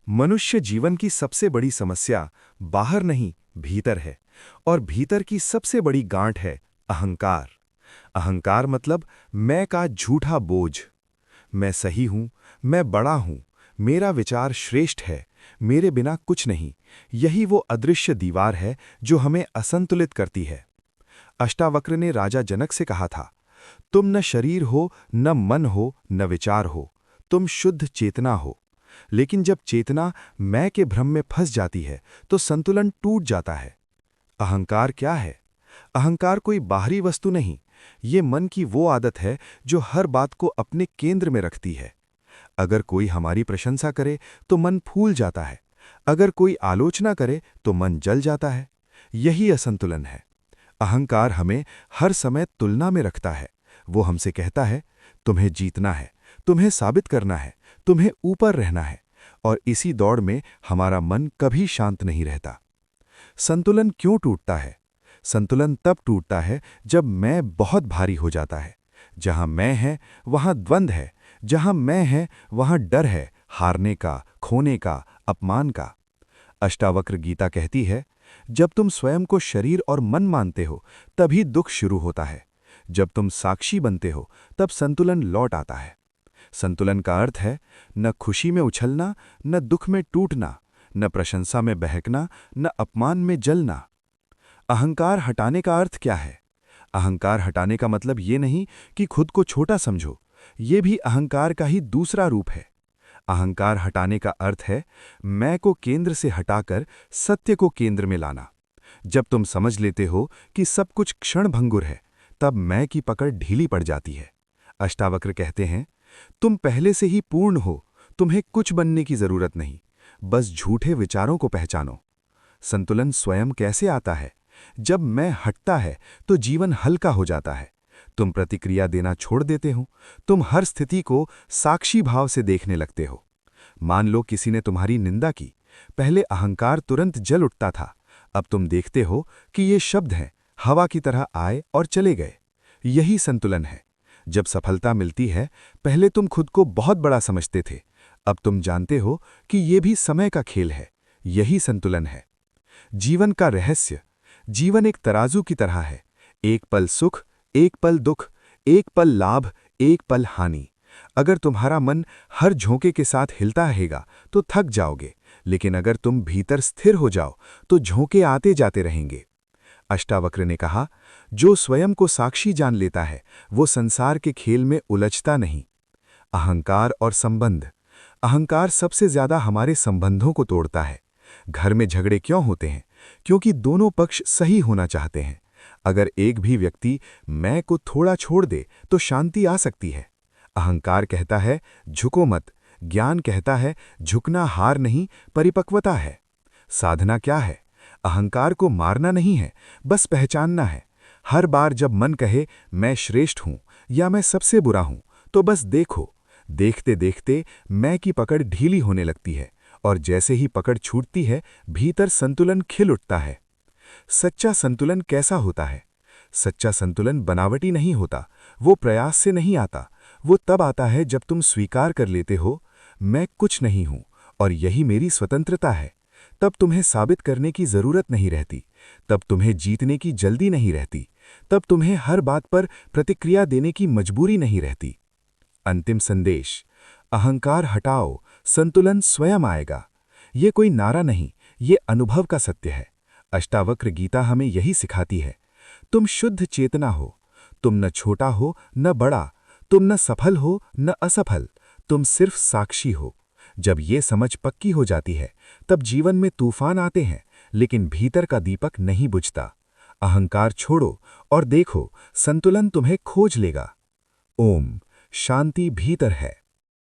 मनुष्य जीवन की सबसे बड़ी समस्या बाहर नहीं, भीतर है। और भीतर की सबसे बड़ी गांठ है अहंकार। अहंकार मतलब मैं का झूठा बोझ। मैं सही हूं, मैं बड़ा हूं, मेरा विचार श्रेष्ठ है, मेरे बिना कुछ नहीं। यही वो अदृश्य दीवार है जो हमें असंतुलित करती है। अष्टावक्र ने राजा जनक से कहा था, तुम न शरीर हो, न मन हो, न विचार हो, तुम शुद्ध चेतना हो। लेकिन जब चेतना मैं के भ्रम में फंस जाती है तो संतुलन टूट जाता है। अहंकार क्या है? अहंकार कोई बाहरी वस्तु नहीं, ये मन की वो आदत है जो हर बात को अपने केंद्र में रखती है। अगर कोई हमारी प्रशंसा करे तो मन फूल जाता है, अगर कोई आलोचना करे तो मन जल जाता है। यही असंतुलन है। अहंकार हमें हर समय तुलना में रखता है। वो हमसे कहता है, तुम्हें जीतना है, तुम्हें साबित करना है, तुम्हें ऊपर रहना है। और इसी दौड़ में हमारा मन कभी शांत नहीं रहता। संतुलन क्यों टूटता है? संतुलन तब टूटता है जब मैं बहुत भारी हो जाता है। जहां मैं है वहां द्वंद्व है, जहां मैं है वहां डर है, हारने का, खोने का, अपमान का। अष्टावक्र गीता कहती है, जब तुम स्वयं को शरीर और मन मानते हो तभी दुख शुरू होता है। जब तुम साक्षी बनते हो तब संतुलन लौट आता है। संतुलन का अर्थ है न खुशी में उछलना, न दुख में टूटना, न प्रशंसा में बहकना, न अपमान में जलना। अहंकार हटाने का अर्थ क्या है? अहंकार हटाने का मतलब ये नहीं कि खुद को छोटा समझो, ये भी अहंकार का ही दूसरा रूप है। अहंकार हटाने का अर्थ है मैं को केंद्र से हटाकर सत्य को केंद्र में लाना। जब तुम समझ लेते हो कि सब कुछ क्षणभंगुर है, तब मैं की पकड़ ढीली पड़ जाती है। अष्टावक्र कहते हैं, तुम पहले से ही पूर्ण हो, तुम्हें कुछ बनने की जरूरत नहीं, बस झूठे विचारों को पहचानो। संतुलन स्वयं कैसे आता है? जब मैं हटता है तो जीवन हल्का हो जाता है। तुम प्रतिक्रिया देना छोड़ देते हो, तुम हर स्थिति को साक्षी भाव से देखने लगते हो। मान लो किसी ने तुम्हारी निंदा की, पहले अहंकार तुरंत जल उठता था, अब तुम देखते हो कि ये शब्द हैं, हवा की तरह आए और चले गए। यही संतुलन है। जब सफलता मिलती है, पहले तुम खुद को बहुत बड़ा समझते थे, अब तुम जानते हो कि ये भी समय का खेल है। यही संतुलन है जीवन का रहस्य। जीवन एक तराजू की तरह है, एक पल सुख, एक पल दुख, एक पल लाभ, एक पल हानि। अगर तुम्हारा मन हर झोंके के साथ हिलता रहेगा तो थक जाओगे, लेकिन अगर तुम भीतर स्थिर हो जाओ तो झोंके आते जाते रहेंगे। अष्टावक्र ने कहा, जो स्वयं को साक्षी जान लेता है वो संसार के खेल में उलझता नहीं। अहंकार और संबंध। अहंकार सबसे ज्यादा हमारे संबंधों को तोड़ता है। घर में झगड़े क्यों होते हैं? क्योंकि दोनों पक्ष सही होना चाहते हैं। अगर एक भी व्यक्ति मैं को थोड़ा छोड़ दे तो शांति आ सकती है। अहंकार कहता है झुको मत, ज्ञान कहता है झुकना हार नहीं, परिपक्वता है। साधना क्या है? अहंकार को मारना नहीं है, बस पहचानना है। हर बार जब मन कहे मैं श्रेष्ठ हूं या मैं सबसे बुरा हूं, तो बस देखो। देखते देखते मैं की पकड़ ढीली होने लगती है, और जैसे ही पकड़ छूटती है, भीतर संतुलन खिल उठता है। सच्चा संतुलन कैसा होता है? सच्चा संतुलन बनावटी नहीं होता, वो प्रयास से नहीं आता। वो तब आता है जब तुम स्वीकार कर लेते हो, मैं कुछ नहीं हूं और यही मेरी स्वतंत्रता है। तब तुम्हें साबित करने की जरूरत नहीं रहती, तब तुम्हें जीतने की जल्दी नहीं रहती, तब तुम्हें हर बात पर प्रतिक्रिया देने की मजबूरी नहीं रहती। अंतिम संदेश, अहंकार हटाओ, संतुलन स्वयं आएगा। ये कोई नारा नहीं, ये अनुभव का सत्य है। अष्टावक्र गीता हमें यही सिखाती है। तुम शुद्ध चेतना हो, तुम न छोटा हो न बड़ा, तुम न सफल हो न असफल, तुम सिर्फ साक्षी हो। जब ये समझ पक्की हो जाती है, तब जीवन में तूफान आते हैं, लेकिन भीतर का दीपक नहीं बुझता। अहंकार छोड़ो और देखो, संतुलन तुम्हें खोज लेगा। ओम शांति भीतर है।